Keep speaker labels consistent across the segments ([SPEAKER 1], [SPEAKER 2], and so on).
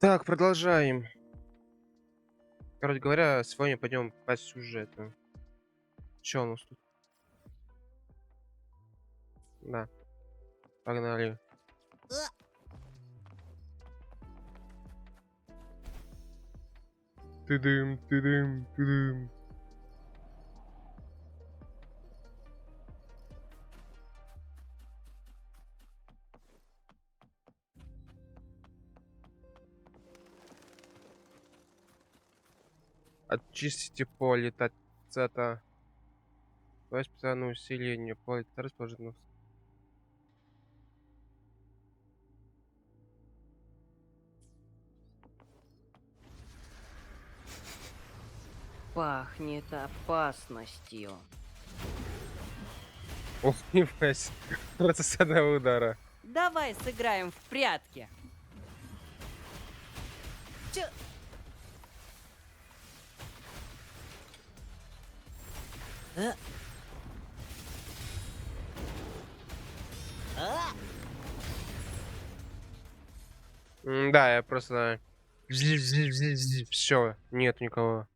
[SPEAKER 1] Так, продолжаем. Короче говоря, сегодня пойдем по сюжету. Что у нас тут? Да, погнали. Тыдым, тыдым, тыдым. Очистите поле цета. То есть специальное усиление поле расположено.
[SPEAKER 2] Пахнет опасностью.
[SPEAKER 1] Ох, не вась. Процесс одного удара.
[SPEAKER 2] Давай сыграем в прятки. Чё?
[SPEAKER 1] Да, я просто... Все, нет никого.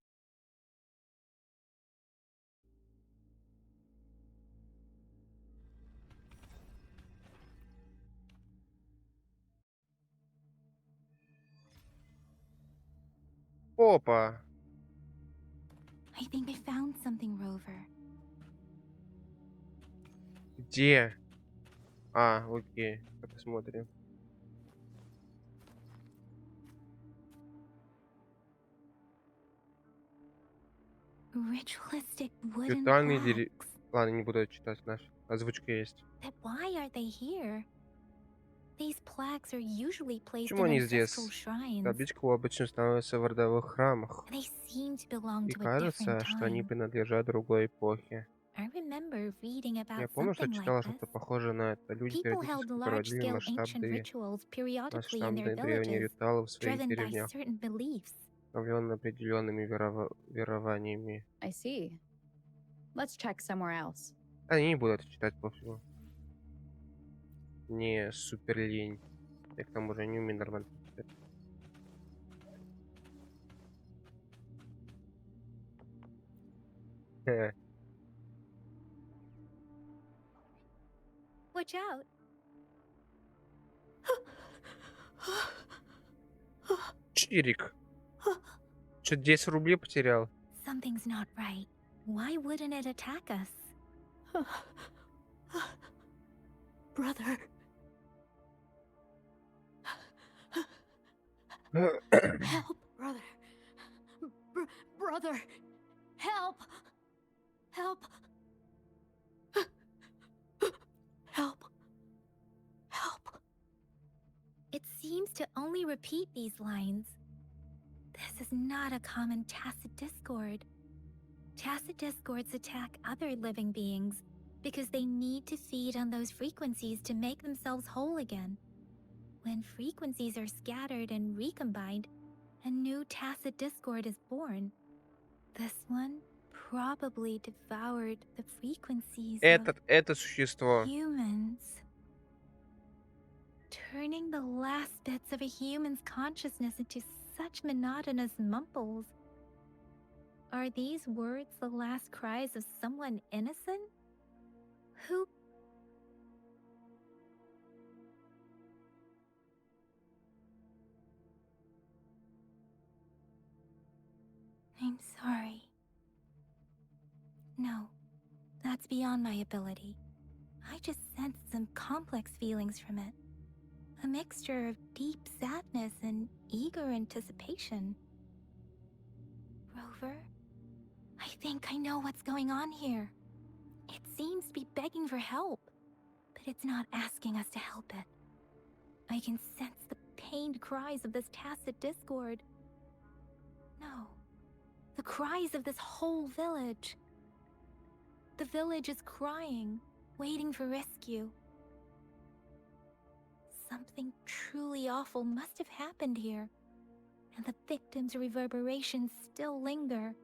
[SPEAKER 1] Опа.
[SPEAKER 3] I think I found something, Rover.
[SPEAKER 1] Где? А, окей. Посмотрим.
[SPEAKER 3] Ritualistic wooden
[SPEAKER 1] Ритуальные
[SPEAKER 3] plaques.
[SPEAKER 1] Ладно, не буду читать наш. Озвучка есть.
[SPEAKER 3] But why are they here? These plaques are usually placed
[SPEAKER 1] Почему
[SPEAKER 3] in
[SPEAKER 1] они здесь?
[SPEAKER 3] ancestral shrines.
[SPEAKER 1] Табличка обычно становится в родовых храмах.
[SPEAKER 3] They seem to belong
[SPEAKER 1] И
[SPEAKER 3] to a different
[SPEAKER 1] кажется, что они
[SPEAKER 3] time.
[SPEAKER 1] принадлежат другой эпохе.
[SPEAKER 3] I remember reading
[SPEAKER 1] Я
[SPEAKER 3] about
[SPEAKER 1] помню, что
[SPEAKER 3] something
[SPEAKER 1] читала
[SPEAKER 3] like
[SPEAKER 1] что-то
[SPEAKER 3] this.
[SPEAKER 1] похожее на это. Люди
[SPEAKER 3] People held
[SPEAKER 1] периодически проводили
[SPEAKER 3] large-scale ancient rituals periodically in their
[SPEAKER 1] древние
[SPEAKER 3] villages,
[SPEAKER 1] ритуалы в своих
[SPEAKER 3] driven by
[SPEAKER 1] деревнях,
[SPEAKER 3] certain beliefs.
[SPEAKER 1] вдохновленные определенными верованиями.
[SPEAKER 4] I see. Let's check somewhere else.
[SPEAKER 1] Они не будут это читать по всему. Не супер лень. Я к тому же не умею нормально читать.
[SPEAKER 3] Watch out!
[SPEAKER 1] Чирик. Что, 10 рублей потерял?
[SPEAKER 3] Something's not right. Why wouldn't it attack us? Brother. Help, brother. Brother. Help. Help. Help. Help. It seems to only repeat these lines. This is not a common tacit discord. Tacit discords attack other living beings because they need to feed on those frequencies to make themselves whole again. When frequencies are scattered and recombined, a new tacit discord is born. This one probably devoured the frequencies
[SPEAKER 1] Это существо.
[SPEAKER 3] of humans, turning the last bits of a human's consciousness into such monotonous mumbles. Are these words the last cries of someone innocent? Who? I'm sorry. No, that's beyond my ability. I just sensed some complex feelings from it. A mixture of deep sadness and eager anticipation. Rover, I think I know what's going on here. It seems to be begging for help, but it's not asking us to help it. I can sense the pained cries of this tacit discord. No, the cries of this whole village. The village is crying, waiting for rescue. Something truly awful must have happened here, and the victims' reverberations still linger.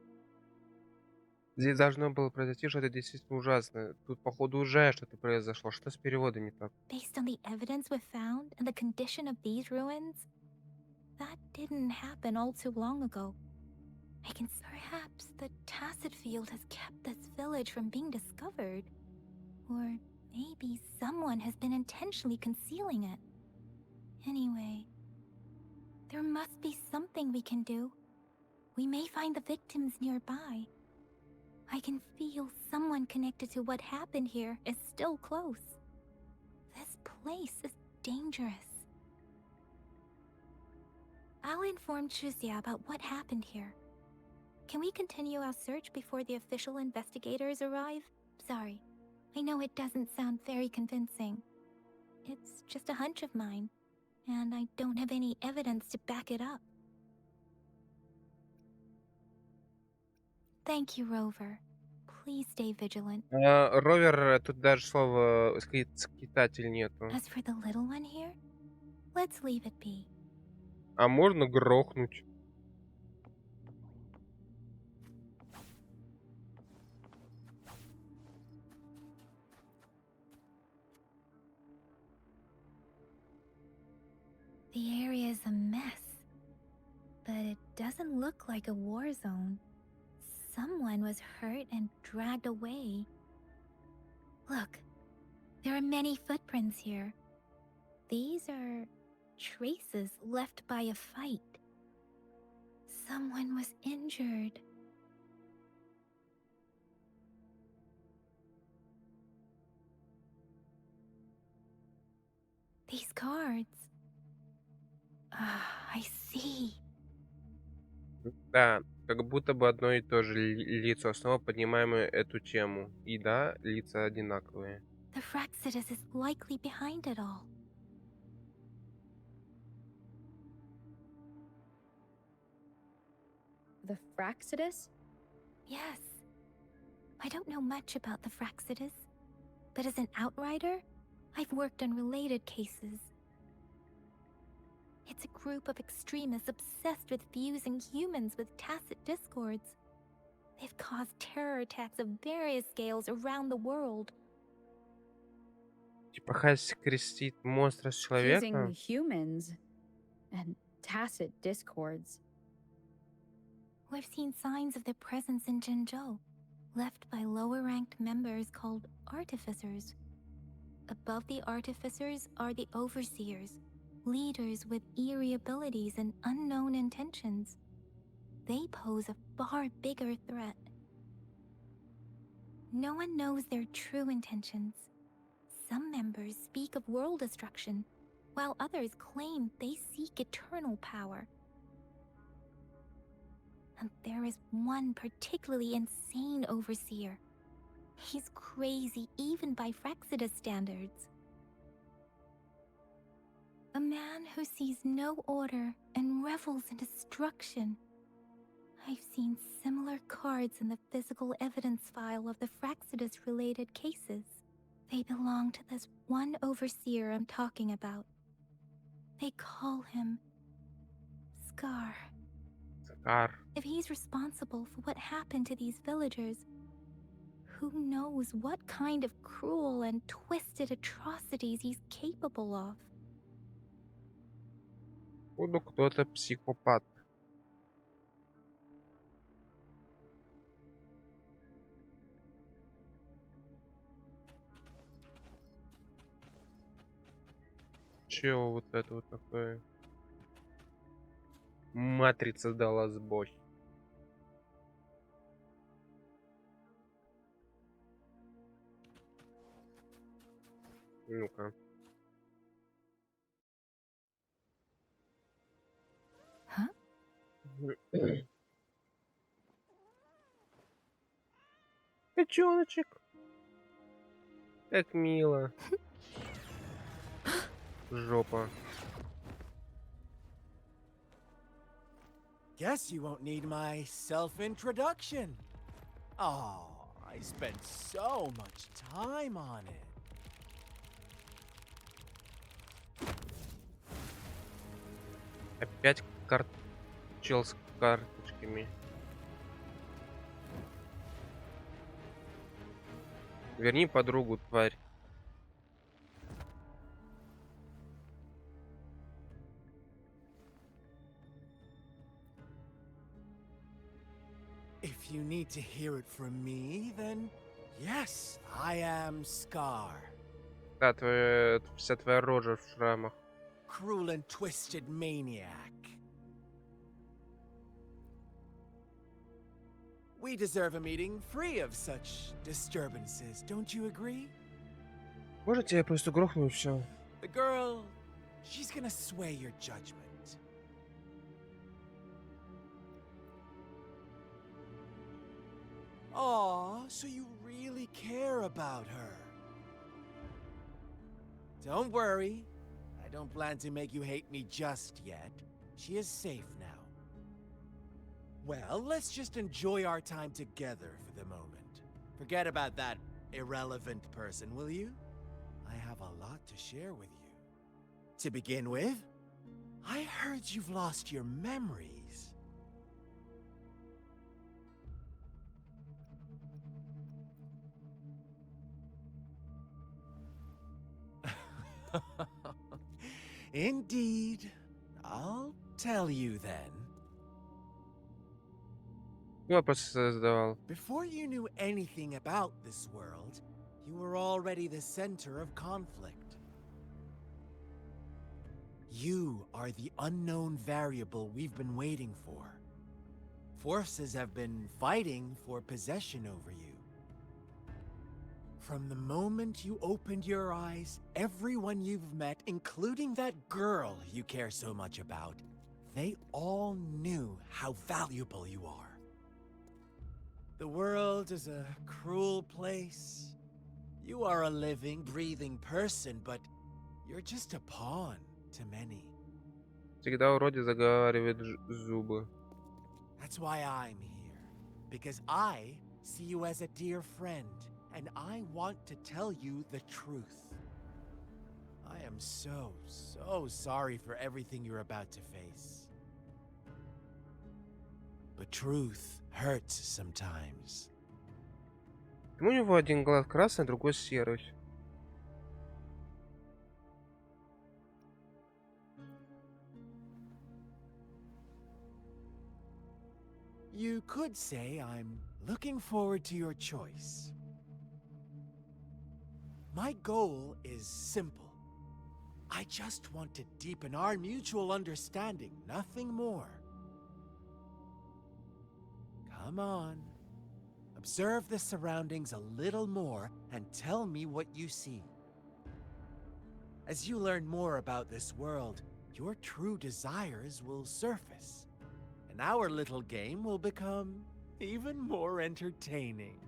[SPEAKER 1] Здесь должно было произойти что-то действительно ужасное. Тут, походу, уже что-то произошло. Что с переводом не так?
[SPEAKER 3] Based on the evidence we've found and the condition of these ruins, that didn't happen all too long ago. I can perhaps the tacit field has kept this village from being discovered. Or maybe someone has been intentionally concealing it. Anyway, there must be something we can do. We may find the victims nearby. I can feel someone connected to what happened here is still close. This place is dangerous. I'll inform Chuzia about what happened here. Can we continue our search before the official investigators arrive? Sorry, I know it doesn't sound very convincing. It's just a hunch of mine, and I don't have any evidence to back it up. Thank you, Rover. Please stay vigilant.
[SPEAKER 1] Ровер, тут даже слова скитатель нету.
[SPEAKER 3] As for the little one here, let's leave it be.
[SPEAKER 1] А можно грохнуть?
[SPEAKER 3] The area is a mess, but it doesn't look like a war zone. Someone was hurt and dragged away. Look, there are many footprints here. These are traces left by a fight. Someone was injured. These cards. I see.
[SPEAKER 1] Да, как будто бы одно и то же лицо. Снова поднимаем эту тему. И да, лица одинаковые.
[SPEAKER 3] The Fraxidus is likely behind it all.
[SPEAKER 4] The Fraxidus?
[SPEAKER 3] Yes. I don't know much about the Fraxidus, but as an outrider, I've worked on related cases. It's a group of extremists obsessed with fusing humans with tacit discords. They've caused terror attacks of various scales around the world.
[SPEAKER 1] Типа Хась крестит монстра с
[SPEAKER 4] Fusing
[SPEAKER 1] человеком.
[SPEAKER 4] humans and tacit discords.
[SPEAKER 3] We've seen signs of their presence in Jinzhou, left by lower-ranked members called artificers. Above the artificers are the overseers, leaders with eerie abilities and unknown intentions. They pose a far bigger threat. No one knows their true intentions. Some members speak of world destruction, while others claim they seek eternal power. And there is one particularly insane overseer. He's crazy even by Fraxidus standards. A man who sees no order and revels in destruction. I've seen similar cards in the physical evidence file of the Fraxidus-related cases. They belong to this one overseer I'm talking about. They call him Scar.
[SPEAKER 1] Скар.
[SPEAKER 3] If he's responsible for what happened to these villagers, who knows what kind of cruel and twisted atrocities he's capable of?
[SPEAKER 1] Буду кто-то психопат. Чего вот это вот такое? Матрица дала сбой. Ну-ка.
[SPEAKER 3] Huh?
[SPEAKER 1] Котеночек. Как мило. Жопа.
[SPEAKER 5] Guess you won't need my self-introduction. Oh, I spent so much time on it.
[SPEAKER 1] Опять чел с карточками. Верни подругу, тварь.
[SPEAKER 5] If you need to hear it from me, then yes, I am Scar.
[SPEAKER 1] Да, вся твоя рожа в шрамах.
[SPEAKER 5] Cruel and twisted maniac. We deserve a meeting free of such disturbances, don't you agree?
[SPEAKER 1] Можете я просто грохну и все?
[SPEAKER 5] The girl, she's gonna sway your judgment. Aw, so you really care about her. Don't worry, I don't plan to make you hate me just yet. She is safe now. Well, let's just enjoy our time together for the moment. Forget about that irrelevant person, will you? I have a lot to share with you. To begin with, I heard you've lost your memories. Indeed. I'll tell you then.
[SPEAKER 1] Я просто создавал.
[SPEAKER 5] Before you knew anything about this world, you were already the center of conflict. You are the unknown variable we've been waiting for. Forces have been fighting for possession over you. From the moment you opened your eyes, everyone you've met, including that girl you care so much about, they all knew how valuable you are. The world is a cruel place. You are a living, breathing person, but you're just a pawn to many.
[SPEAKER 1] Всегда вроде заговаривает зубы.
[SPEAKER 5] That's why I'm here. Because I see you as a dear friend, and I want to tell you the truth. I am so sorry for everything you're about to face. But truth hurts sometimes.
[SPEAKER 1] Почему у него один глаз красный, другой серый?
[SPEAKER 5] You could say I'm looking forward to your choice. My goal is simple. I just want to deepen our mutual understanding, nothing more. Come on. Observe the surroundings a little more and tell me what you see. As you learn more about this world, your true desires will surface, and our little game will become even more entertaining.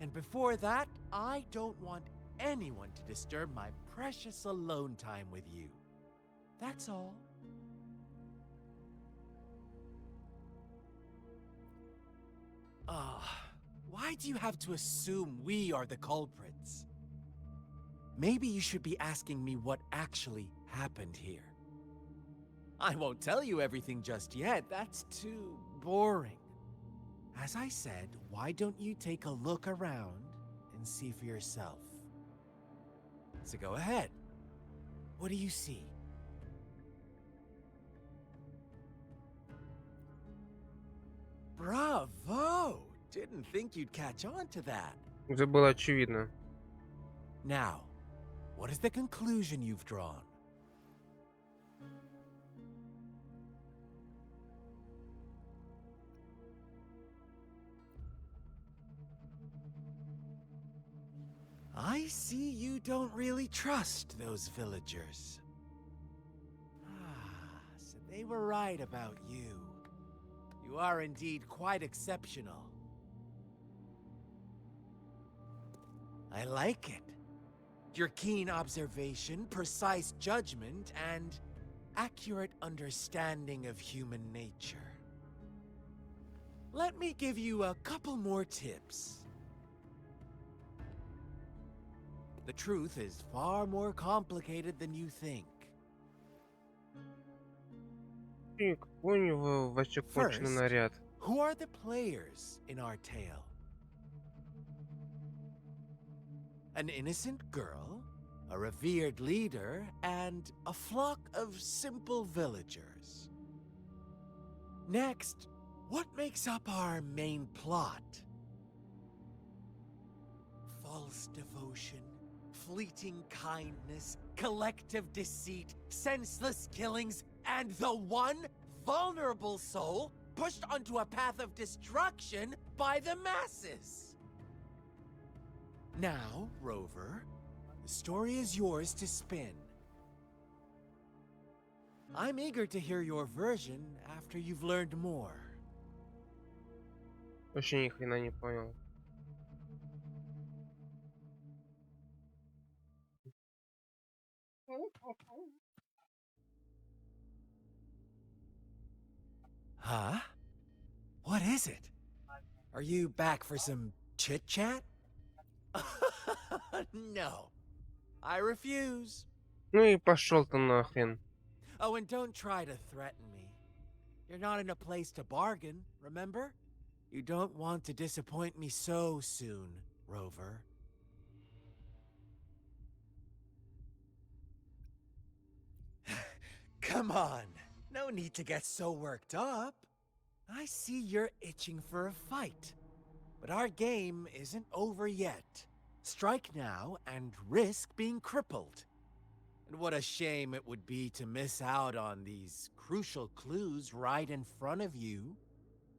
[SPEAKER 5] And before that, I don't want anyone to disturb my precious alone time with you. That's all. Why do you have to assume we are the culprits? Maybe you should be asking me what actually happened here. I won't tell you everything just yet, that's too boring. As I said, why don't you take a look around and see for yourself? So go ahead. What do you see? Bravo! Didn't think you'd catch on to that.
[SPEAKER 1] Это было очевидно.
[SPEAKER 5] Now, what is the conclusion you've drawn? I see you don't really trust those villagers. So they were right about you. You are indeed quite exceptional. I like it. Your keen observation, precise judgment, and accurate understanding of human nature. Let me give you a couple more tips. The truth is far more complicated than you think.
[SPEAKER 1] И какой у него вообще конченый
[SPEAKER 5] First,
[SPEAKER 1] наряд?
[SPEAKER 5] who are the players in our tale? An innocent girl, a revered leader, and a flock of simple villagers. Next, What makes up our main plot? False devotion, fleeting kindness, collective deceit, senseless killings, and the one vulnerable soul pushed onto a path of destruction by the masses. Now, Rover, the story is yours to spin. I'm eager to hear your version after you've learned more.
[SPEAKER 1] Вообще ни хрена не понял.
[SPEAKER 5] Huh? What is it? Are you back for some chit-chat? No. I refuse.
[SPEAKER 1] Ну и пошел ты нахрен.
[SPEAKER 5] Oh, and don't try to threaten me. You're not in a place to bargain, remember? You don't want to disappoint me so soon, Rover. Come on. No need to get so worked up. I see you're itching for a fight. But our game isn't over yet. Strike now and risk being crippled. And what a shame it would be to miss out on these crucial clues right in front of you.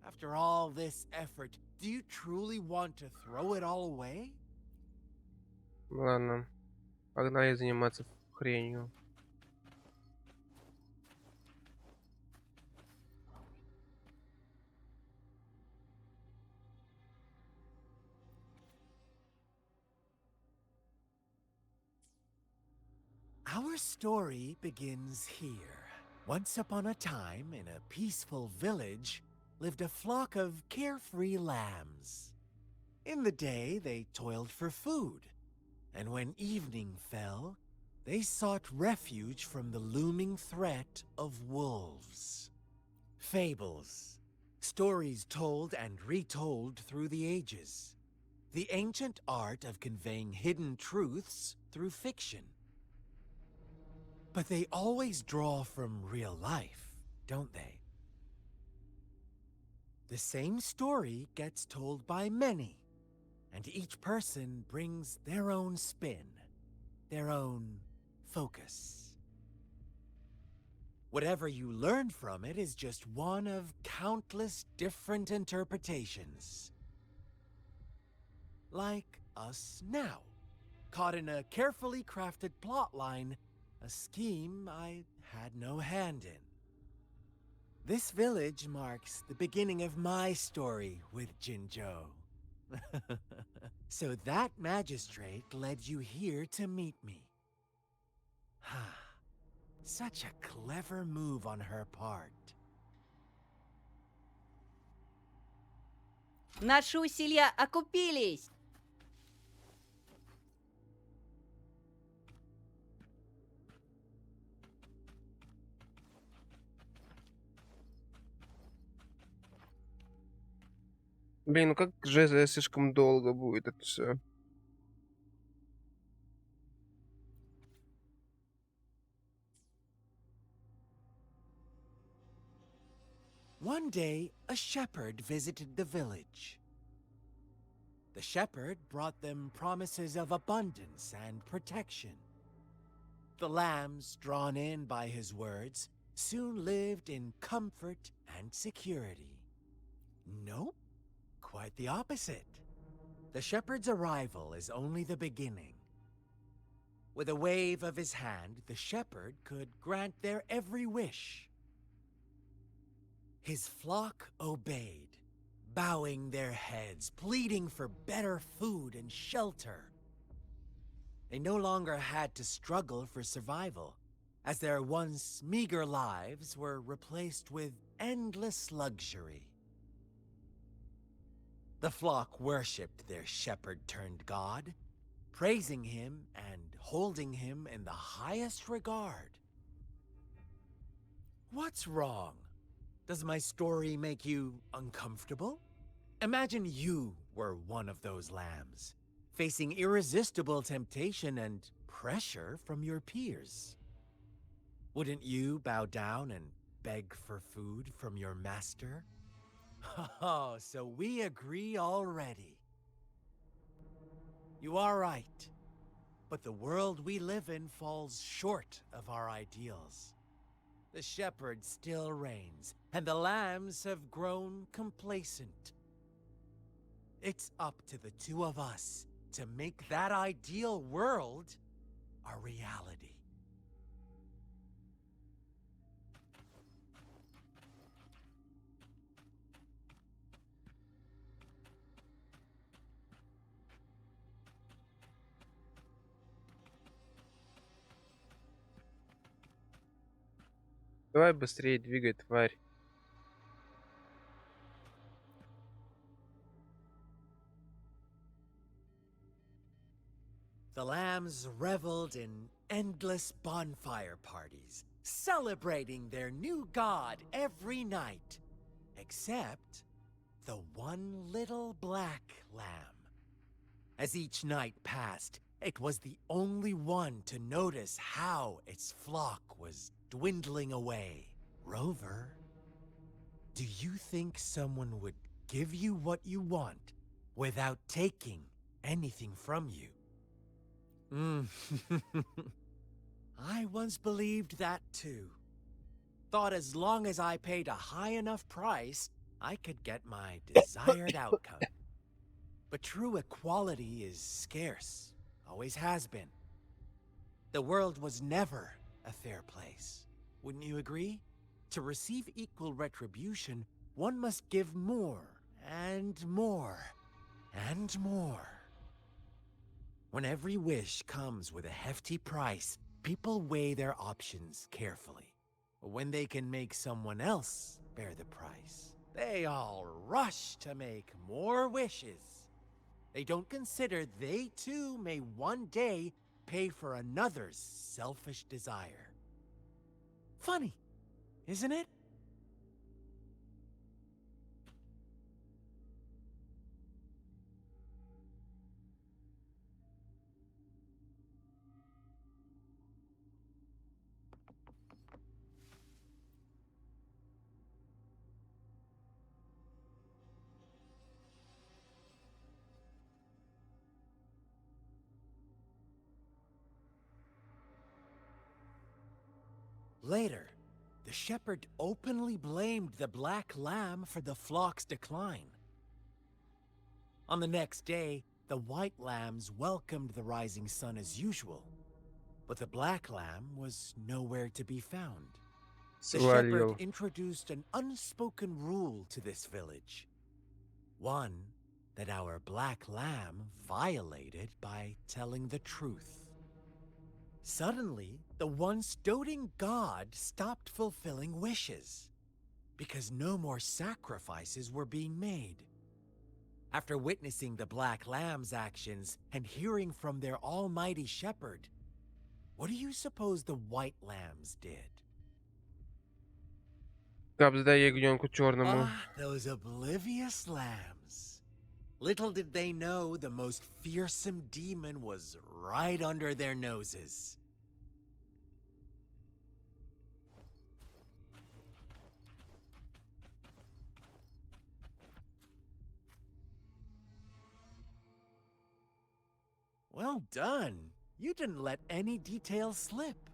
[SPEAKER 5] After all this effort, do you truly want to throw it all away?
[SPEAKER 1] Ладно. Погнали заниматься хренью.
[SPEAKER 5] Our story begins here. Once upon a time, in a peaceful village, lived a flock of carefree lambs. In the day, they toiled for food, and when evening fell, they sought refuge from the looming threat of wolves. Fables, stories told and retold through the ages. The ancient art of conveying hidden truths through fiction. But they always draw from real life, don't they? The same story gets told by many, and each person brings their own spin, their own focus. Whatever you learn from it is just one of countless different interpretations. Like us now, caught in a carefully crafted plotline, a scheme I had no hand in. This village marks the beginning of my story with Jinzhou. So that magistrate led you here to meet me. Such a clever move on her part.
[SPEAKER 2] Наши усилия окупились!
[SPEAKER 1] Блин, ну как же слишком долго будет это все.
[SPEAKER 5] One day, a shepherd visited the village. The shepherd brought them promises of abundance and protection. The lambs, drawn in by his words, soon lived in comfort and security. Nope, quite the opposite. The shepherd's arrival is only the beginning. With a wave of his hand, the shepherd could grant their every wish. His flock obeyed, bowing their heads, pleading for better food and shelter. They no longer had to struggle for survival, as their once meager lives were replaced with endless luxury. The flock worshipped their shepherd-turned-god, praising him and holding him in the highest regard. What's wrong? Does my story make you uncomfortable? Imagine you were one of those lambs, facing irresistible temptation and pressure from your peers. Wouldn't you bow down and beg for food from your master? Oh, so we agree already. You are right. But the world we live in falls short of our ideals. The shepherd still reigns, and the lambs have grown complacent. It's up to the two of us to make that ideal world a reality.
[SPEAKER 1] Давай быстрее двигай, тварь.
[SPEAKER 5] The lambs reveled in endless bonfire parties, celebrating their new god every night, except the one little black lamb. As each night passed, it was the only one to notice how its flock was dwindling away. Rover, do you think someone would give you what you want without taking anything from you? I once believed that too. Thought as long as I paid a high enough price, I could get my desired outcome. But true equality is scarce, always has been. The world was never a fair place. Wouldn't you agree? To receive equal retribution, one must give more, and more, and more. When every wish comes with a hefty price, people weigh their options carefully. When they can make someone else bear the price, they all rush to make more wishes. They don't consider they too may one day pay for another's selfish desire. Funny, isn't it? Later, the shepherd openly blamed the black lamb for the flock's decline. On the next day, the white lambs welcomed the rising sun as usual, but the black lamb was nowhere to be found. The shepherd
[SPEAKER 1] Свалил.
[SPEAKER 5] introduced an unspoken rule to this village. One that our black lamb violated by telling the truth. Suddenly, the once doting god stopped fulfilling wishes, because no more sacrifices were being made. After witnessing the black lamb's actions and hearing from their almighty shepherd, what do you suppose the white lambs did?
[SPEAKER 1] Капзда ягненку черному.
[SPEAKER 5] Ah, those oblivious lambs. Little did they know the most fearsome demon was right under their noses. Well done. You didn't let any details slip.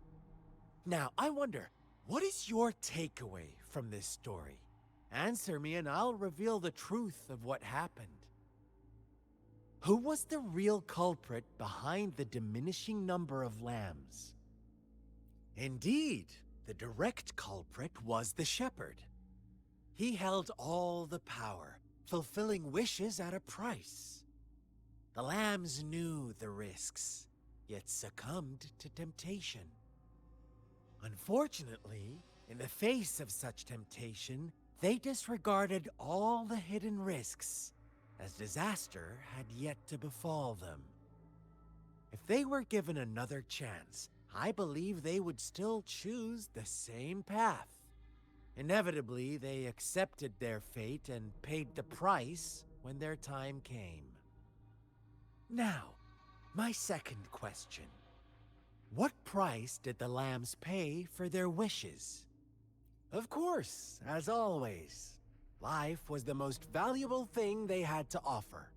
[SPEAKER 5] Now, I wonder, what is your takeaway from this story? Answer me and I'll reveal the truth of what happened. Who was the real culprit behind the diminishing number of lambs? Indeed, the direct culprit was the shepherd. He held all the power, fulfilling wishes at a price. The lambs knew the risks, yet succumbed to temptation. Unfortunately, in the face of such temptation, they disregarded all the hidden risks, as disaster had yet to befall them. If they were given another chance, I believe they would still choose the same path. Inevitably, they accepted their fate and paid the price when their time came. Now, my second question. What price did the lambs pay for their wishes? Of course, as always, Life was the most valuable thing they had to offer.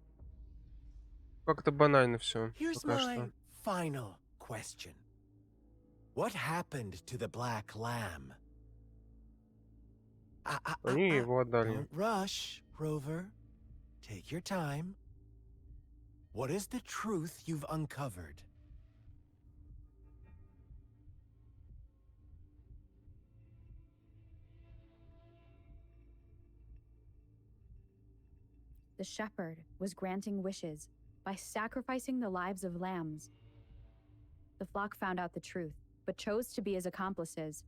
[SPEAKER 1] Как-то банально все.
[SPEAKER 5] Here's
[SPEAKER 1] Пока
[SPEAKER 5] my
[SPEAKER 1] что.
[SPEAKER 5] final question. What happened to the black lamb?
[SPEAKER 1] Они его отдали.
[SPEAKER 5] Don't rush, Rover. Take your time. What is the truth you've uncovered?
[SPEAKER 4] The shepherd was granting wishes by sacrificing the lives of lambs. The flock found out the truth, but chose to be his accomplices,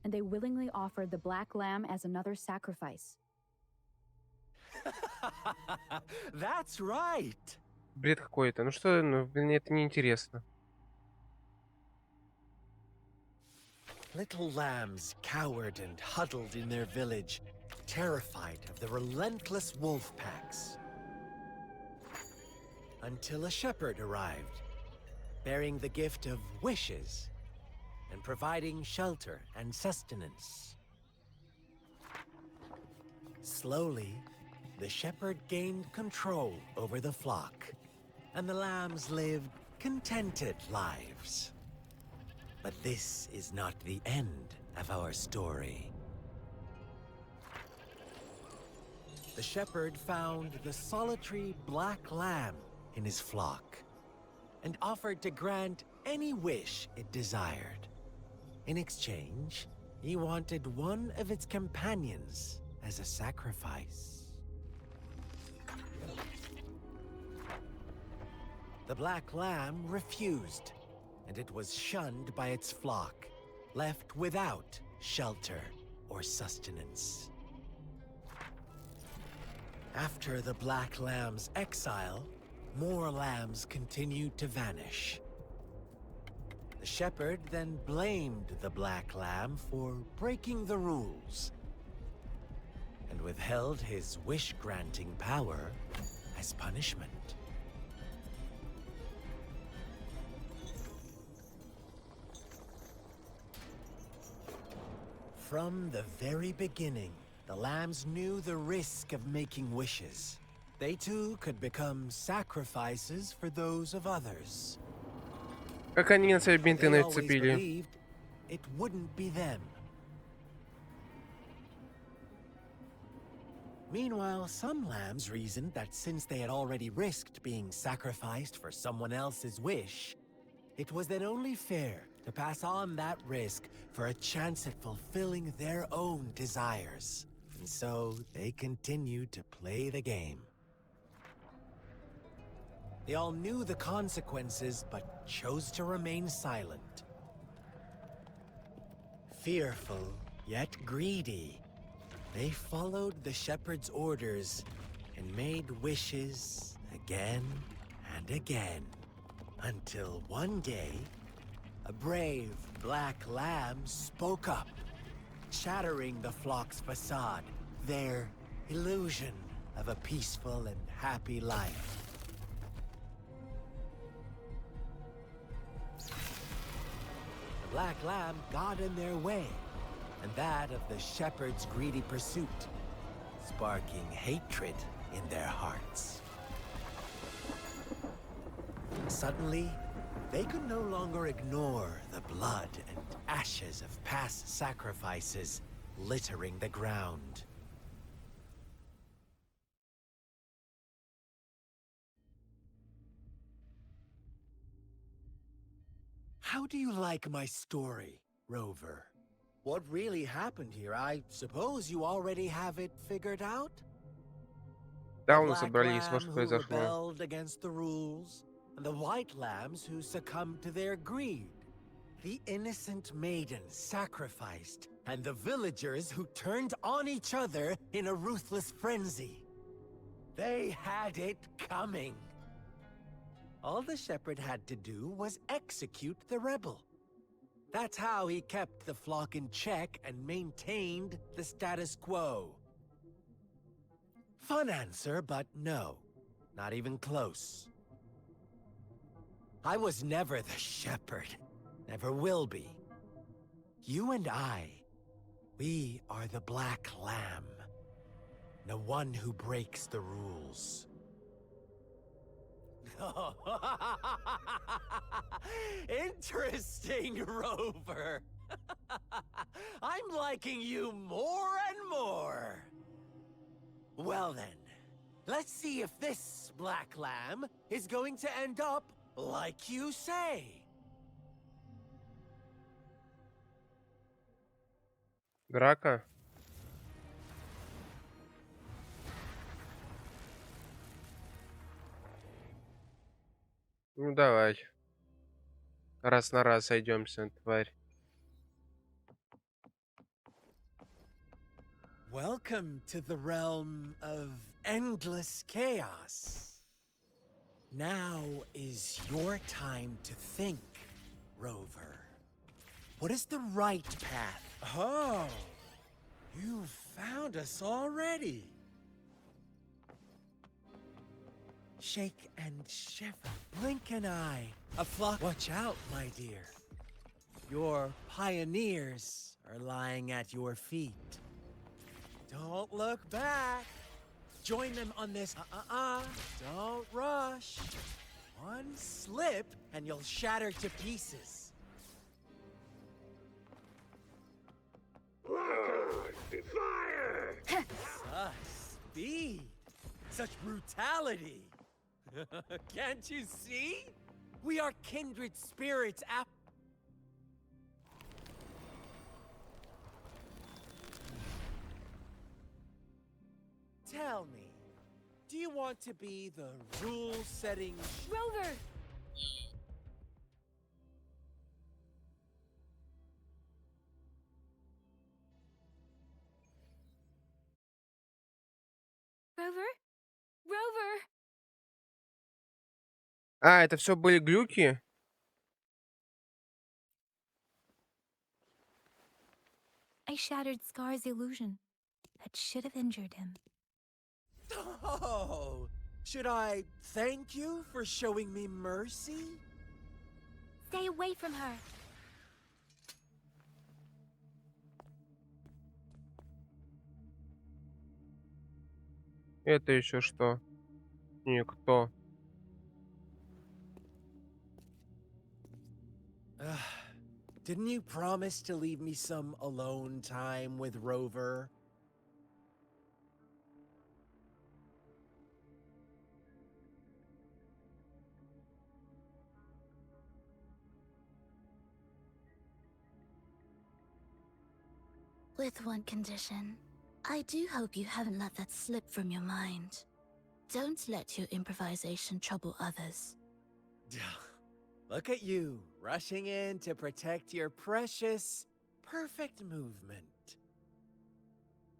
[SPEAKER 4] and they willingly offered the black lamb as another sacrifice.
[SPEAKER 5] That's right.
[SPEAKER 1] Бред какой-то. Ну что, ну, мне это не интересно.
[SPEAKER 5] Little lambs cowered and huddled in their village, terrified of the relentless wolf packs. Until a shepherd arrived, bearing the gift of wishes and providing shelter and sustenance. Slowly, the shepherd gained control over the flock, and the lambs lived contented lives. But this is not the end of our story. The shepherd found the solitary black lamb in his flock and offered to grant any wish it desired. In exchange, he wanted one of its companions as a sacrifice. The black lamb refused, and it was shunned by its flock, left without shelter or sustenance. After the black lamb's exile, more lambs continued to vanish. The shepherd then blamed the black lamb for breaking the rules and withheld his wish-granting power as punishment. From the very beginning, the lambs knew the risk of making wishes. They too could become sacrifices for those of others.
[SPEAKER 1] Как они на себе бинты
[SPEAKER 5] They always
[SPEAKER 1] нацепили.
[SPEAKER 5] believed it wouldn't be them. Meanwhile, some lambs reasoned that since they had already risked being sacrificed for someone else's wish, it was then only fair to pass on that risk for a chance at fulfilling their own desires. And so they continued to play the game. They all knew the consequences, but chose to remain silent. Fearful, yet greedy, they followed the shepherd's orders and made wishes again and again, until one day, a brave black lamb spoke up, shattering the flock's facade, their illusion of a peaceful and happy life. The black lamb got in their way, and that of the shepherd's greedy pursuit, sparking hatred in their hearts. Suddenly, they could no longer ignore the blood and ashes of past sacrifices littering the ground. How do you like my story, Rover? What really happened here? I suppose you already have it figured out?
[SPEAKER 1] Да,
[SPEAKER 5] The
[SPEAKER 1] мы
[SPEAKER 5] black
[SPEAKER 1] собрались,
[SPEAKER 5] lamb
[SPEAKER 1] вот что
[SPEAKER 5] who
[SPEAKER 1] произошло.
[SPEAKER 5] rebelled against the rules, and the white lambs who succumbed to their greed. The innocent maidens sacrificed, and the villagers who turned on each other in a ruthless frenzy. They had it coming. All the shepherd had to do was execute the rebel. That's how he kept the flock in check and maintained the status quo. Fun answer, but no. Not even close. I was never the shepherd. Never will be. You and I, we are the black lamb. the one who breaks the rules. Interesting, Rover. I'm liking you more and more. Well then, let's see if this black lamb is going to end up like you say.
[SPEAKER 1] Драка. Ну давай. Раз на раз сойдемся, тварь.
[SPEAKER 5] Welcome to the realm of endless chaos. Now is your time to think, Rover. What is the right path? Oh, you found us already. Shake and shiver, blink an eye. A flock. Watch out, my dear. Your pioneers are lying at your feet. Don't look back. Join them on this. Don't rush. One slip and you'll shatter to pieces. Fire! Such speed. Such brutality. Can't you see? We are kindred spirits. Tell me, do you want to be the rule-setting...
[SPEAKER 3] Rover! Rover? Rover!
[SPEAKER 1] А, это все были глюки?
[SPEAKER 3] I shattered Scar's illusion. That should have injured him.
[SPEAKER 5] Oh, should I thank you for showing me mercy?
[SPEAKER 3] Stay away from her.
[SPEAKER 1] Это еще что? Никто.
[SPEAKER 5] Didn't you promise to leave me some alone time with Rover?
[SPEAKER 6] With one condition. I do hope you haven't let that slip from your mind. Don't let your improvisation trouble others.
[SPEAKER 5] Look at you, rushing in to protect your precious, perfect movement.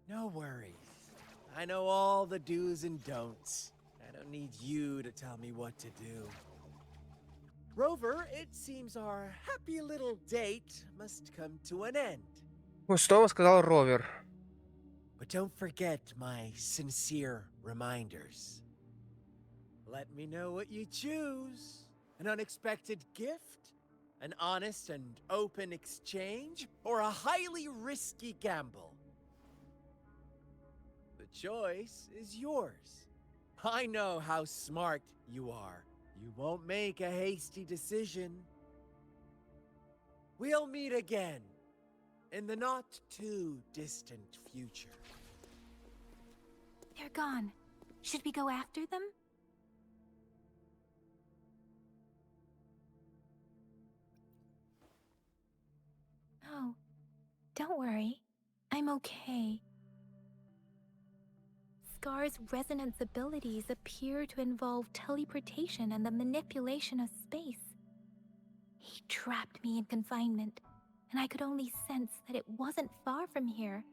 [SPEAKER 5] No worries. I know all the do's and don'ts. I don't need you to tell me what to do. Rover, it seems our happy little date must come to an end.
[SPEAKER 1] Ой, снова сказал Ровер.
[SPEAKER 5] But don't forget my sincere reminders. Let me know what you choose. An unexpected gift? An honest and open exchange? Or a highly risky gamble? The choice is yours. I know how smart you are. You won't make a hasty decision. We'll meet again in the not-too-distant future.
[SPEAKER 3] They're gone. Should we go after them? Oh, don't worry. I'm okay. Scar's resonance abilities appear to involve teleportation and the manipulation of space. He trapped me in confinement, and I could only sense that it wasn't far from here.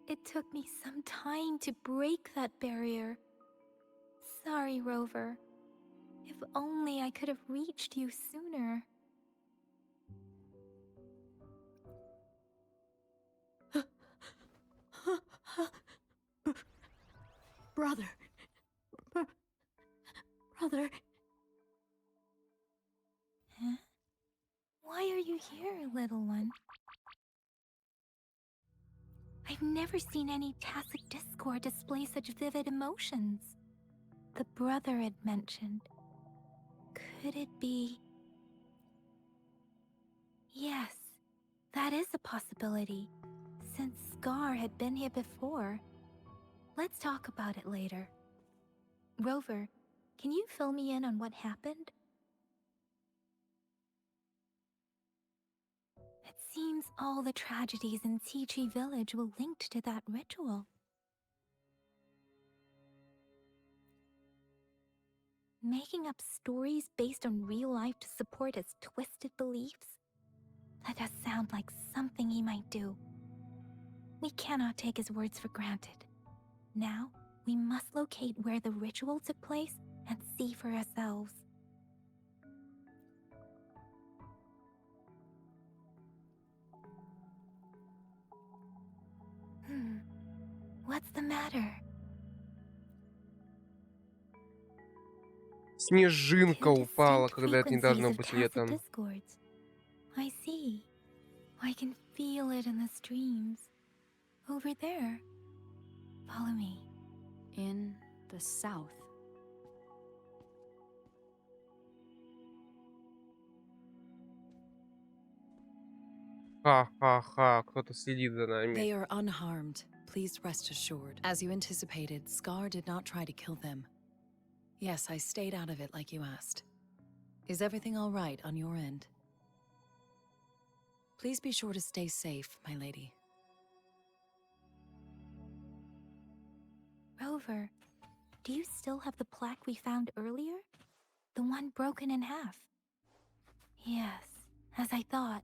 [SPEAKER 3] It took me some time to break that barrier. Sorry, Rover. If only I could have reached you sooner.
[SPEAKER 6] Brother. Brother.
[SPEAKER 3] Huh? Why are you here, little one? I've never never seen any tacit discord display such vivid emotions. The brother had mentioned. Could it be? Yes, that is a possibility, since Scar had been here before. Let's talk about it later. Rover, can you fill me in on what happened? It seems all the tragedies in Tea Tree Village were linked to that ritual. Making up stories based on real life to support his twisted beliefs? That does sound like something he might do. We cannot take his words for granted. Now, we must locate where the ritual took place and see for ourselves. What's the matter?
[SPEAKER 1] Снежинка
[SPEAKER 3] Two
[SPEAKER 1] упала,
[SPEAKER 3] distinct
[SPEAKER 1] когда это не должно
[SPEAKER 3] frequencies of
[SPEAKER 1] быть
[SPEAKER 3] tacit
[SPEAKER 1] летом.
[SPEAKER 3] discords. I see. I can feel it in the streams. Over there. Follow me.
[SPEAKER 4] In the south.
[SPEAKER 1] Ха-ха-ха, кто-то следит за нами.
[SPEAKER 7] They are unharmed, please rest assured. As you anticipated, Scar did not try to kill them. Yes, I stayed out of it like you asked. Is everything all right on your end? Please be sure to stay safe, my lady.
[SPEAKER 3] Rover, do you still have the plaque we found earlier? The one broken in half? Yes, as I thought.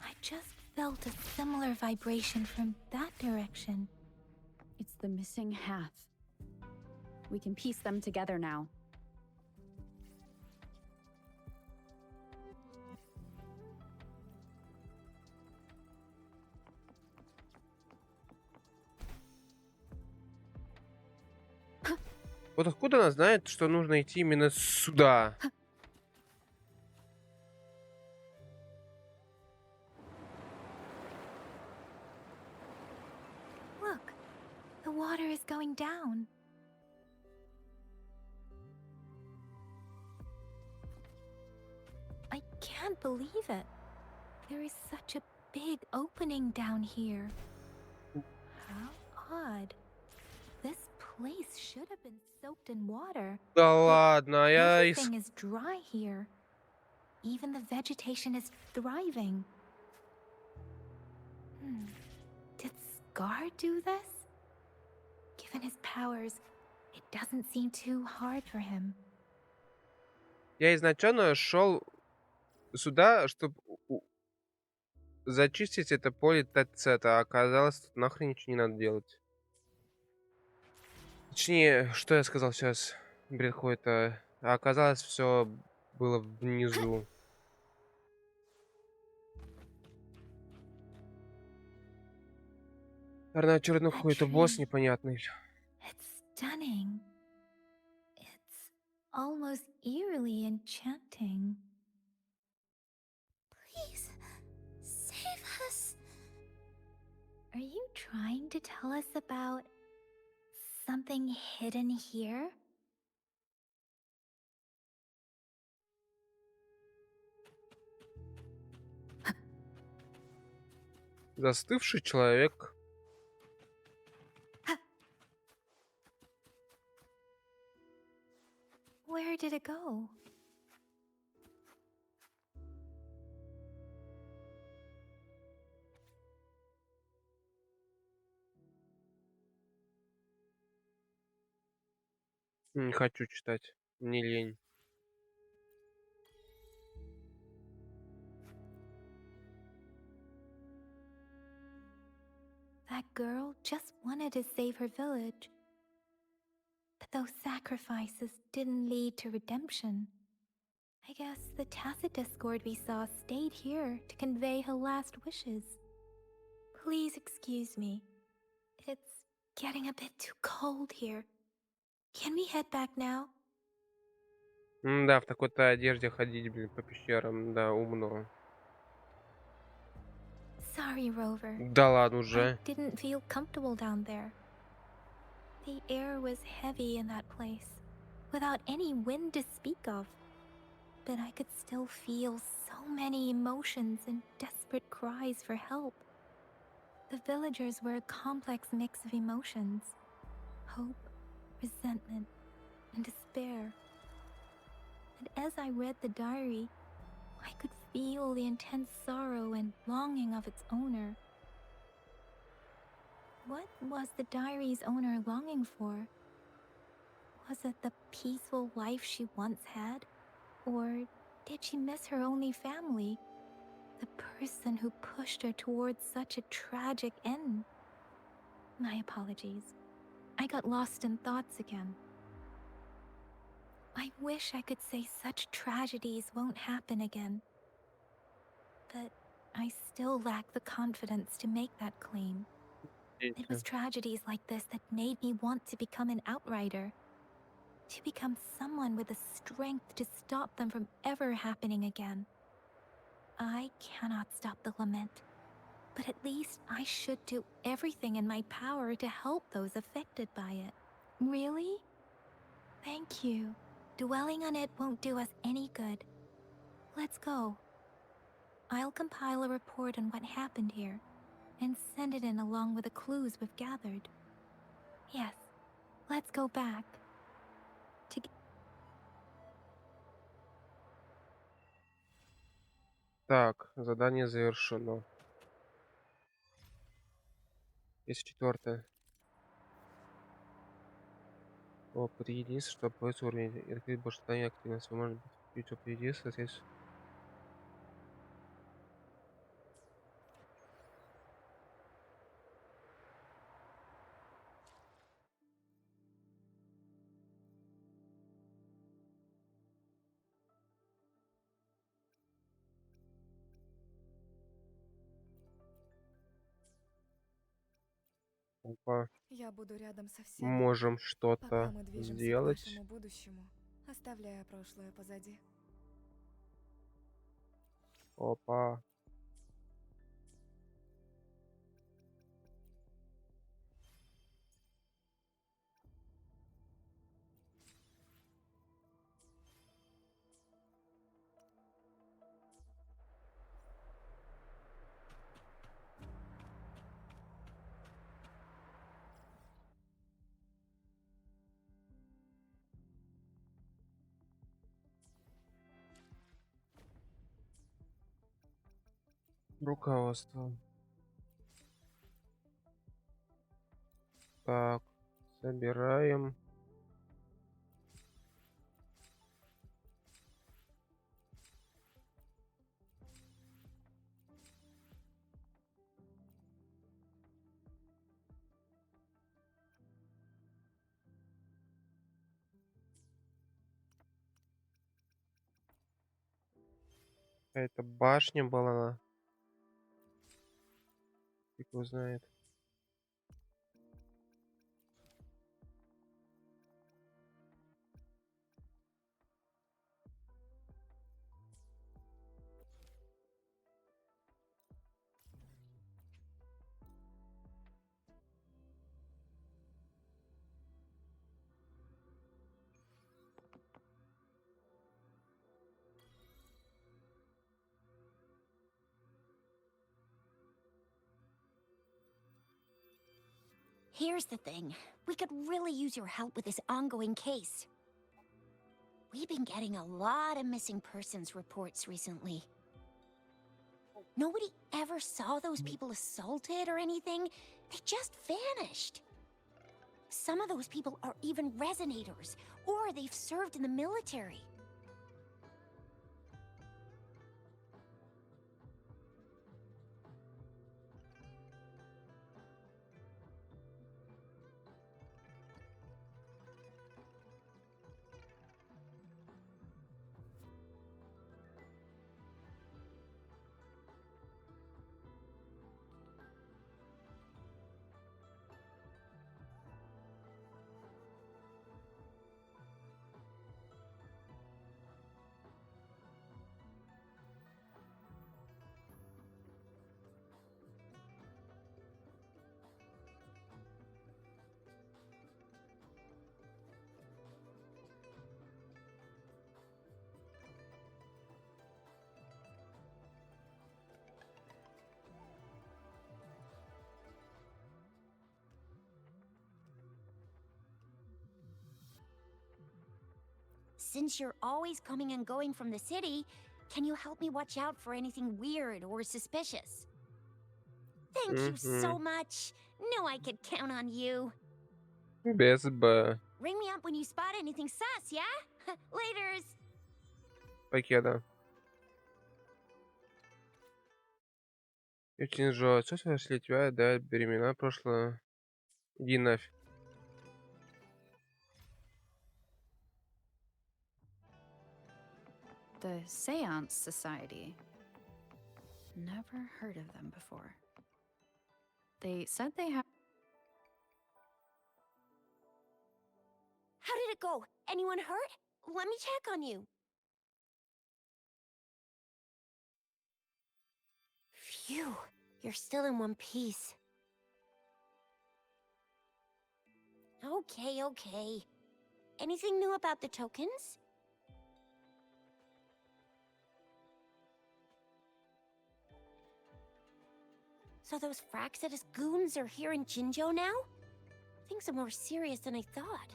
[SPEAKER 3] I just felt a similar vibration from that direction.
[SPEAKER 4] It's the missing half. We can piece them together now.
[SPEAKER 1] Вот откуда она знает, что нужно идти именно сюда?
[SPEAKER 3] Look, the water is going down. I can't believe it. There is such a big opening down here. How odd. This place should have been soaked in water.
[SPEAKER 1] Да ладно, я
[SPEAKER 3] Everything is dry here. Even the vegetation is thriving. Did Scar do this? Given his powers, it doesn't seem too hard for him.
[SPEAKER 1] Я изначально шел сюда, чтобы зачистить это поле ТЦ, а оказалось, тут нахрен ничего не надо делать. Точнее, что я сказал сейчас? Бред какой-то. А оказалось, все было внизу. Наверное, очередной какой-то босс непонятный.
[SPEAKER 3] It's stunning. It's almost eerily enchanting.
[SPEAKER 6] Please, save us.
[SPEAKER 3] Are you trying to tell us about something hidden here?
[SPEAKER 1] Застывший человек.
[SPEAKER 3] Where did it go?
[SPEAKER 1] Не хочу читать. Мне лень.
[SPEAKER 3] That girl just wanted to save her village. But those sacrifices didn't lead to redemption. I guess the tacit discord we saw stayed here to convey her last wishes. Please excuse me. It's getting a bit too cold here. Can we head back now?
[SPEAKER 1] Да, в такой-то одежде ходить, блин, по пещерам, да, умно.
[SPEAKER 3] Sorry, Rover.
[SPEAKER 1] Да ладно
[SPEAKER 3] I
[SPEAKER 1] уже.
[SPEAKER 3] didn't feel comfortable down there. The air was heavy in that place, without any wind to speak of. But I could still feel so many emotions and desperate cries for help. The villagers were a complex mix of emotions: hope, resentment, and despair. And as I read the diary, I could feel the intense sorrow and longing of its owner. What was the diary's owner longing for? Was it the peaceful life she once had? Or did she miss her only family? The person who pushed her towards such a tragic end? My apologies. I got lost in thoughts again. I wish I could say such tragedies won't happen again. But I still lack the confidence to make that claim. It was tragedies like this that made me want to become an outrider. To become someone with the strength to stop them from ever happening again. I cannot stop the lament, but at least I should do everything in my power to help those affected by it. Really? Thank you. Dwelling on it won't do us any good. Let's go. I'll compile a report on what happened here and send it in along with the clues we've gathered. Yes, let's go back.
[SPEAKER 1] Так, задание завершено. Есть четвертое. Опыт единиц, чтобы повысить уровень. И открыть больше заданий активность. Вы можете быть опыт единиц, здесь. Опа.
[SPEAKER 8] Я буду рядом со всеми,
[SPEAKER 1] Можем
[SPEAKER 8] пока
[SPEAKER 1] что-то
[SPEAKER 8] мы движемся к
[SPEAKER 1] сделать.
[SPEAKER 8] нашему будущему, оставляя прошлое позади.
[SPEAKER 1] Опа. Руководство. Так, собираем. Какая-то башня была. Фиг его знает.
[SPEAKER 2] Here's the thing. We could really use your help with this ongoing case. We've been getting a lot of missing persons reports recently. Nobody ever saw those people assaulted or anything. They just vanished. Some of those people are even resonators, or they've served in the military. since you're always coming and going from the city, can you help me watch out for anything weird or suspicious? Thank you so much. Knew I could count on you.
[SPEAKER 1] Без Б.
[SPEAKER 2] Ring me up when you spot anything sus, yeah? Laters.
[SPEAKER 1] Покеда. Очень жаль. Что если тебя, да, беременна прошлое? Иди нафиг.
[SPEAKER 4] The Seance Society. Never heard of them before. They said they have.
[SPEAKER 2] How did it go? Anyone hurt? Let me check on you. Phew, you're still in one piece. Okay. Anything new about the tokens? So those Fraxidus goons are here in Jinzhou now? Things are more serious than I thought.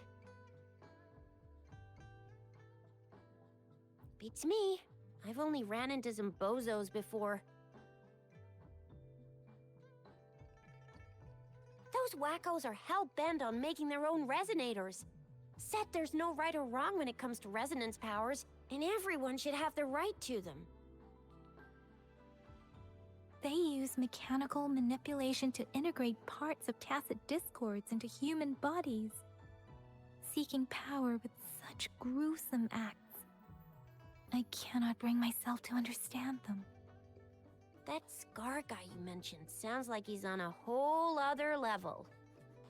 [SPEAKER 2] Beats me. I've only ran into some bozos before. Those wackos are hell-bent on making their own resonators. Said there's no right or wrong when it comes to resonance powers, and everyone should have the right to them.
[SPEAKER 3] They use mechanical manipulation to integrate parts of tacit discords into human bodies, seeking power with such gruesome acts. I cannot bring myself to understand them.
[SPEAKER 2] That Scar guy you mentioned sounds like he's on a whole other level.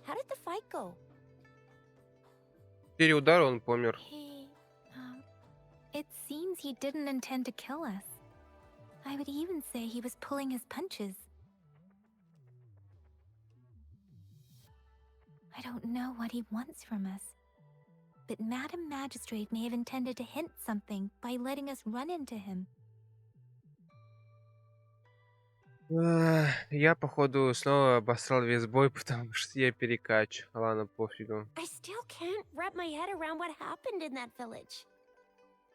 [SPEAKER 2] How did the fight go?
[SPEAKER 1] 4 удара, он помер.
[SPEAKER 3] It seems he didn't intend to kill us. I would even say he was pulling his punches. I don't know what he wants from us, but Madam Magistrate may have intended to hint something by letting us run into him.
[SPEAKER 1] Я, походу, снова обосрал весь бой, потому что я перекач. Ладно, пофигу.
[SPEAKER 2] I still can't wrap my head around what happened in that village.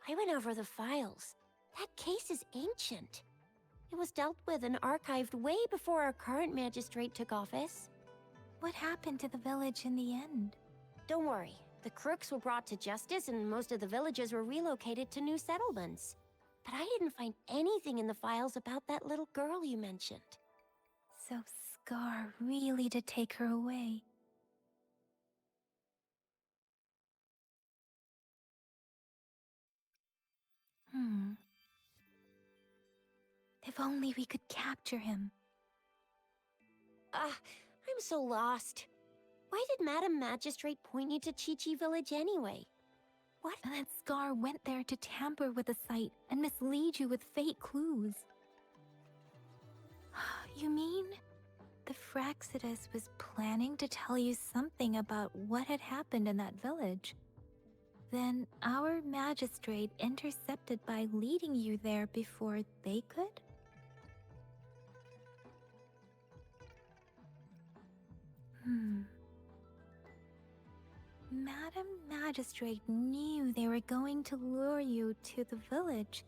[SPEAKER 2] I went over the files. That case is ancient. It was dealt with and archived way before our current magistrate took office.
[SPEAKER 3] What happened to the village in the end?
[SPEAKER 2] Don't worry. The crooks were brought to justice and most of the villages were relocated to new settlements. But I didn't find anything in the files about that little girl you mentioned.
[SPEAKER 3] So Scar really did take her away. If only we could capture him.
[SPEAKER 2] I'm so lost. Why did Madam Magistrate point you to Chi-Chi Village anyway? What?
[SPEAKER 3] That Scar went there to tamper with the site and mislead you with fake clues. You mean the Fraxidus was planning to tell you something about what had happened in that village? Then our magistrate intercepted by leading you there before they could? Madam Magistrate knew they were going to lure you to the village,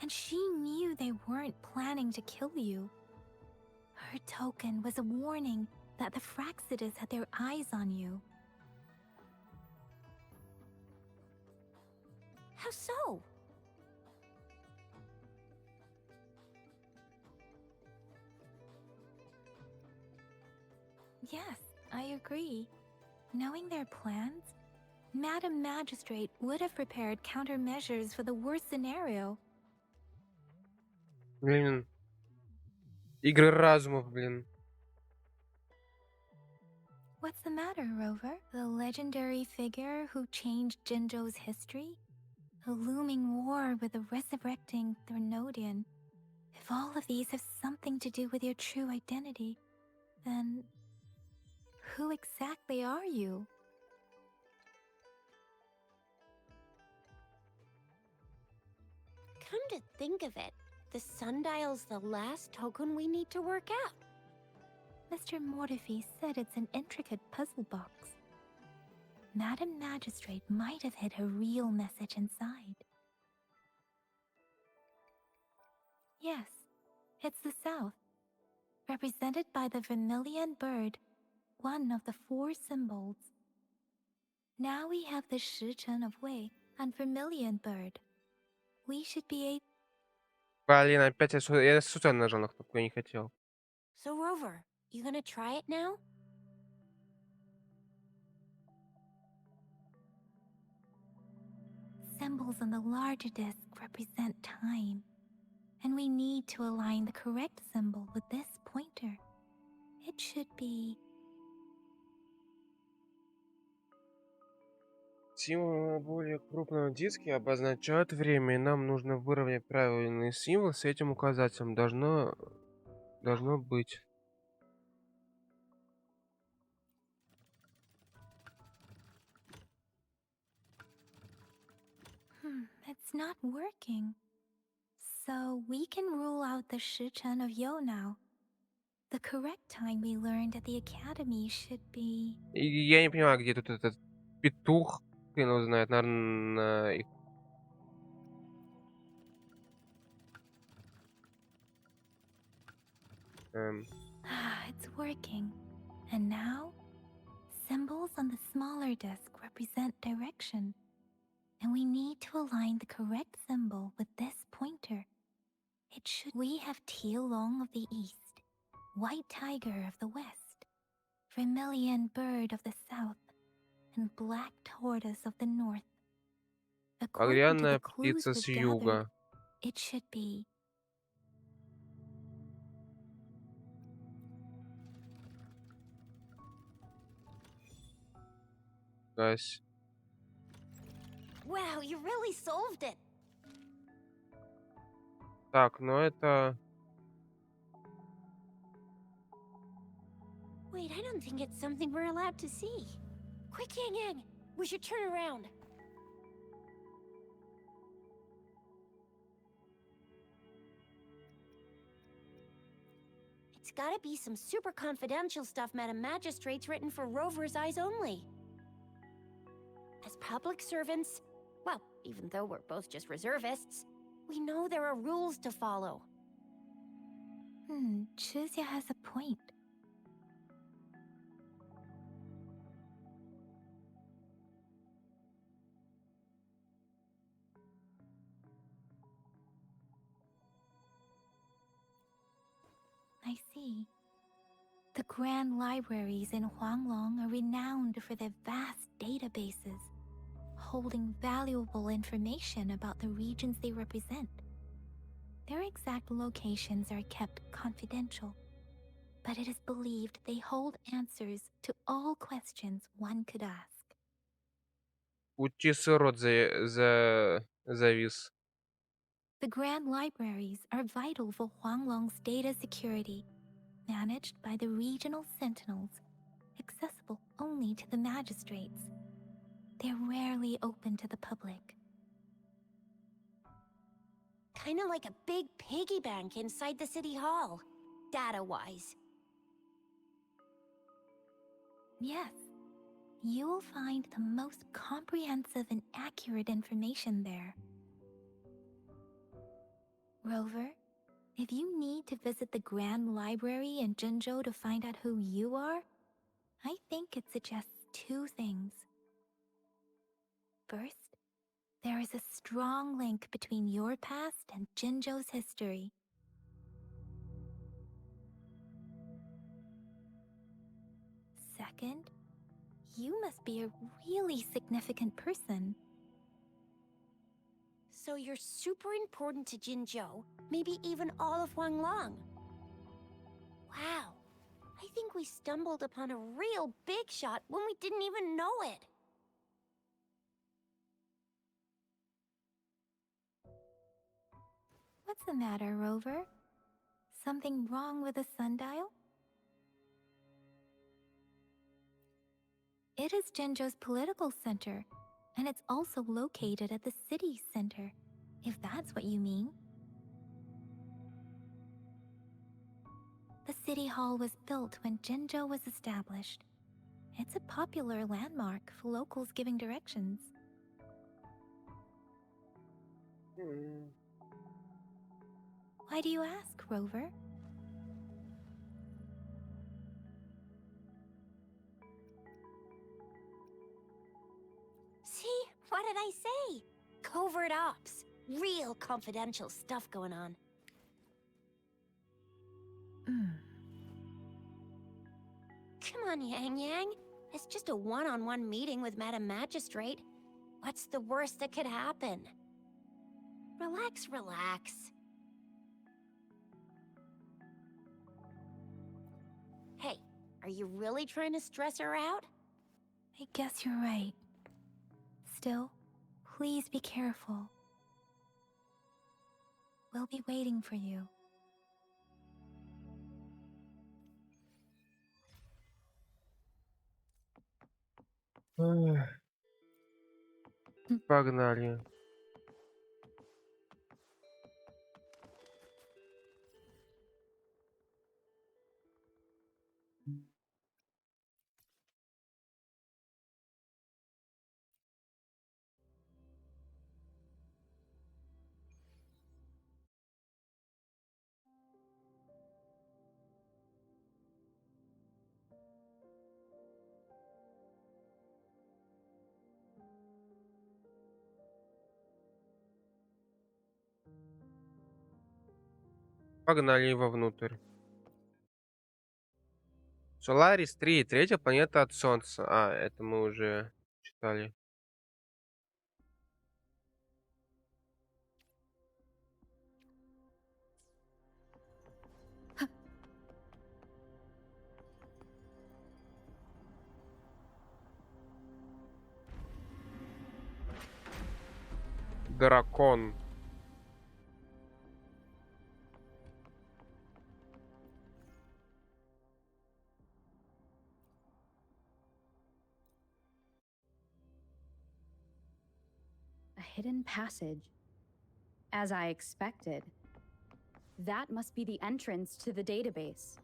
[SPEAKER 3] and she knew they weren't planning to kill you. Her token was a warning that the Fraxidus had their eyes on you.
[SPEAKER 2] How so?
[SPEAKER 3] Yes, I agree. Knowing their plans, Madam Magistrate would have prepared countermeasures for the worst scenario.
[SPEAKER 1] Блин. Игры разумов, блин.
[SPEAKER 3] What's the matter, Rover? The legendary figure who changed Jinzhou's history? A looming war with the resurrecting Threnodian. If all of these have something to do with your true identity, then who exactly are you?
[SPEAKER 2] Come to think of it, the sundial's the last token we need to work out.
[SPEAKER 3] Mr. Mortefi said it's an intricate puzzle box. Madam Magistrate might have hid her real message inside. Yes, it's the South, represented by the vermilion bird, one of the 4 symbols. Now we have the Shichen of Wei and vermilion bird. We should be able...
[SPEAKER 1] Блин, опять я случайно нажал на кнопку, я не хотел.
[SPEAKER 2] So, Rover, you gonna try it now?
[SPEAKER 3] Symbols on the larger disc represent time, and we need to align the correct symbol with this pointer. It should be...
[SPEAKER 1] Символы на более крупном диске обозначают время, и нам нужно выровнять правильный символ с этим указателем. Должно быть.
[SPEAKER 3] It's not working. So we can rule out the Shichen of Yo now. The correct time we learned at the academy should be...
[SPEAKER 1] И я не понимаю, где тут этот петух. Хрен его знает, наверное,
[SPEAKER 3] It's working. And now, symbols on the smaller disc represent direction. And we need to align the correct symbol with this pointer. It should... We have teal long of the east, white tiger of the west, vermilion bird of the south, and black tortoise of the north. According to the
[SPEAKER 1] Багряная
[SPEAKER 3] clues
[SPEAKER 1] птица с
[SPEAKER 3] we've gathered,
[SPEAKER 1] юга.
[SPEAKER 3] it should be...
[SPEAKER 1] Гась.
[SPEAKER 2] Wow, you really solved it!
[SPEAKER 1] Так, ну это...
[SPEAKER 2] Wait, I don't think it's something we're allowed to see. Quick, Yang Yang! We should turn around. It's gotta be some super confidential stuff Madam Magistrate's written for Rover's eyes only. As public servants, well, even though we're both just reservists, we know there are rules to follow.
[SPEAKER 3] Chuzia has a point. I see. The grand libraries in Huanglong are renowned for their vast databases, holding valuable information about the regions they represent. Their exact locations are kept confidential, but it is believed they hold answers to all questions one could ask.
[SPEAKER 1] Утисы рот завис.
[SPEAKER 3] The grand libraries are vital for Huanglong's data security, managed by the regional sentinels, accessible only to the magistrates. They're rarely open to the public.
[SPEAKER 2] Kinda like a big piggy bank inside the city hall, data-wise.
[SPEAKER 3] Yes, you will find the most comprehensive and accurate information there. Rover, if you need to visit the Grand Library in Jinzhou to find out who you are, I think it suggests 2 things. First, there is a strong link between your past and Jinzhou's history. Second, you must be a really significant person.
[SPEAKER 2] So you're super important to Jinzhou, maybe even all of Huanglong. Wow, I think we stumbled upon a real big shot when we didn't even know it.
[SPEAKER 3] What's the matter, Rover? Something wrong with the sundial? It is Jinzhou's political center, and it's also located at the city center, if that's what you mean. The city hall was built when Jinzhou was established, It's a popular landmark for locals giving directions. Why do you ask, Rover?
[SPEAKER 2] See? What did I say? Covert ops. Real confidential stuff going on. Come on, Yang Yang. It's just a one-on-one meeting with Madam Magistrate. What's the worst that could happen? Relax, relax. Hey, are you really trying to stress her out?
[SPEAKER 3] I guess you're right. Still, please be careful. We'll be waiting for you.
[SPEAKER 1] Погнали. Погнали вовнутрь. Соларис 3, третья планета от Солнца. А, это мы уже читали. Дракон.
[SPEAKER 4] A hidden passage. As I expected. That must be the entrance to the database.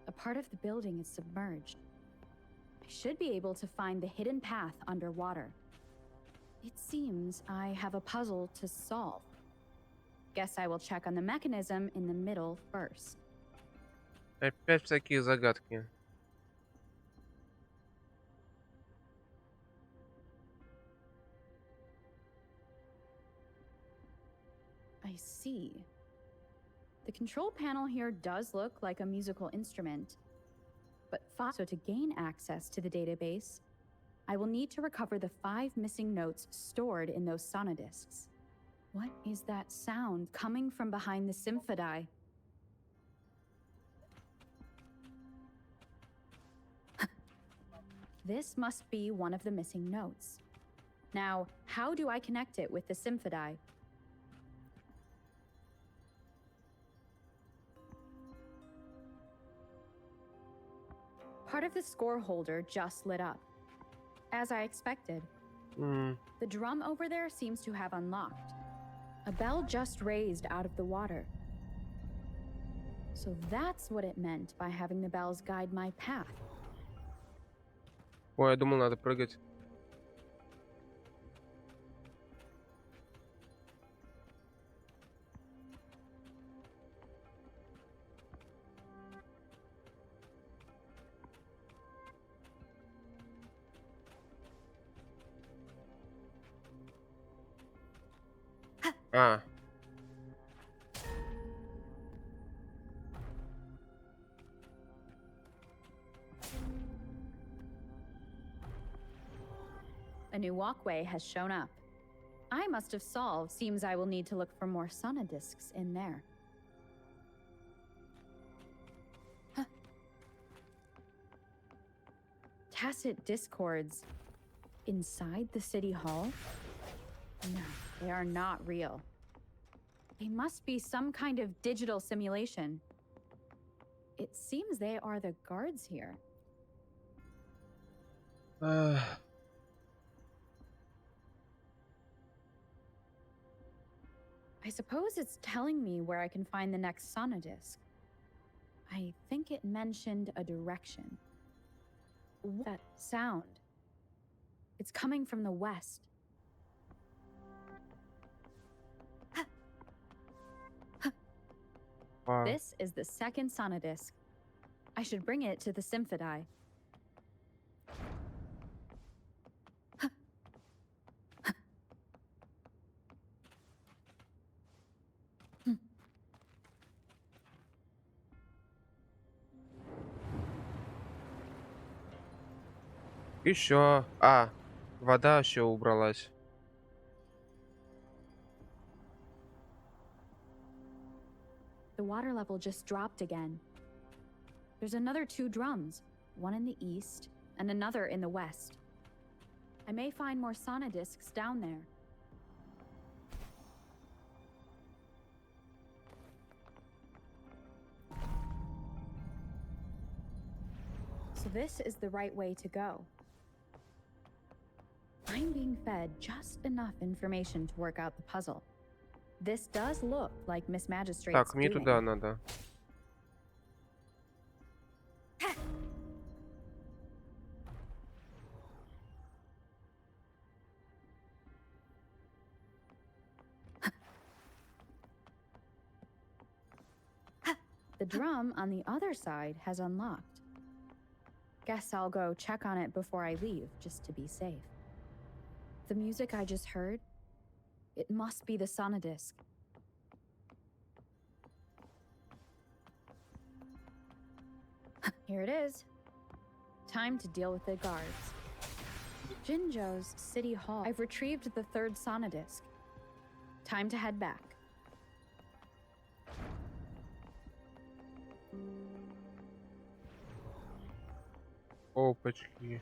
[SPEAKER 4] A part of the building is submerged. I should be able to find the hidden path underwater. It seems I have a puzzle to solve. Guess I will check on the mechanism in the middle first.
[SPEAKER 1] Опять всякие загадки.
[SPEAKER 4] I see. The control panel here does look like a musical instrument. But so to gain access to the database, I will need to recover the 5 missing notes stored in those sonodiscs. What is that sound coming from behind the symphody? This must be one of the missing notes. Now, how do I connect it with the symphody? Part of the score holder just lit up. As I expected. The drum over there seems to have unlocked. A bell just raised out of the water. So that's what it meant by having the bells guide my path.
[SPEAKER 1] Ой, я думал, надо прыгать. А.
[SPEAKER 4] A new walkway has shown up. I must have solved. Seems I will need to look for more sonodiscs in there. Tacit discords inside the city hall? No, they are not real. They must be some kind of digital simulation. It seems they are the guards here. suppose it's telling me where I can find the next sonodisc. I think it mentioned a direction. That sound. It's coming from the west.
[SPEAKER 1] Wow.
[SPEAKER 4] This is the second sonodisc. I should bring it to the Symphony.
[SPEAKER 1] Еще. Вода еще убралась.
[SPEAKER 4] The water level just dropped again. There's another 2 drums, one in the east and another in the west. I may find more sonodiscs down there. So this is the right way to go. I'm being fed just enough information to work out the puzzle. This does look like Miss Magistrate's
[SPEAKER 1] Так, мне
[SPEAKER 4] doing.
[SPEAKER 1] туда надо.
[SPEAKER 4] The drum on the other side has unlocked. Guess I'll go check on it before I leave, just to be safe. The music I just heard, it must be the sonodisc. Here it is. Time to deal with the guards. Jinjo's City Hall. I've retrieved the 3rd sonodisc. Time to head back.
[SPEAKER 1] Опачки.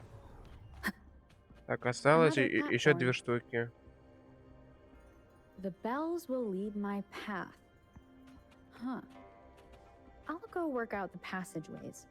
[SPEAKER 1] Так, осталось
[SPEAKER 4] Another
[SPEAKER 1] еще
[SPEAKER 4] platform.
[SPEAKER 1] 2 штуки.
[SPEAKER 4] The bells will lead my path. Huh. I'll go work out the passageways.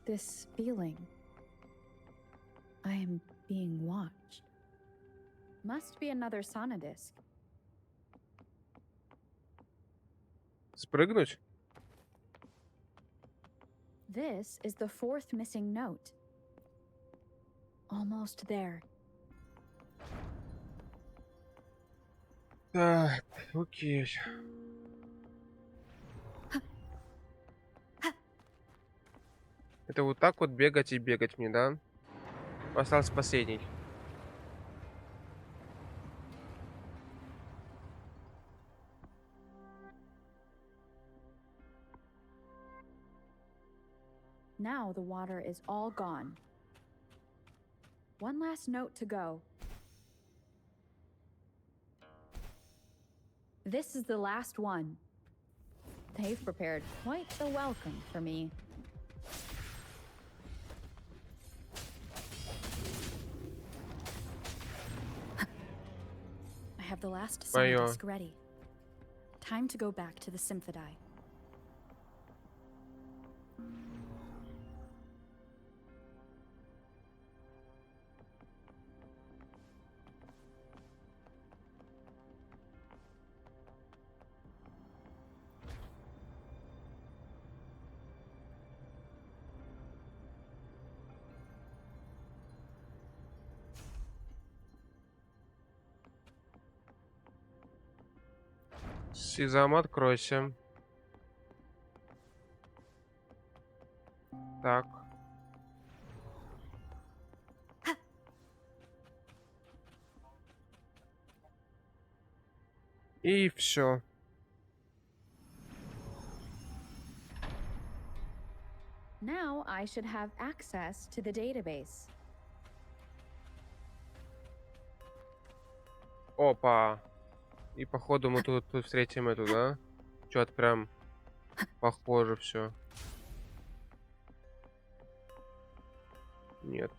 [SPEAKER 4] This feeling. I am being watched. Must be another sonodisc.
[SPEAKER 1] Спрыгнуть?
[SPEAKER 4] This is the 4th missing note. Almost there.
[SPEAKER 1] Так, окей. Это вот так вот бегать и бегать мне, да? Остался последний.
[SPEAKER 4] Now the water is all gone. One last note to go. This is the last one. They've prepared quite the welcome for me. I have the last sonodisc ready. Time to go back to the Symphony.
[SPEAKER 1] Сезам, откройся. Так. И все.
[SPEAKER 4] Now I should have access to the database.
[SPEAKER 1] Опа. И походу мы тут встретим эту, да? Чё-то прям Похоже, все. Нет.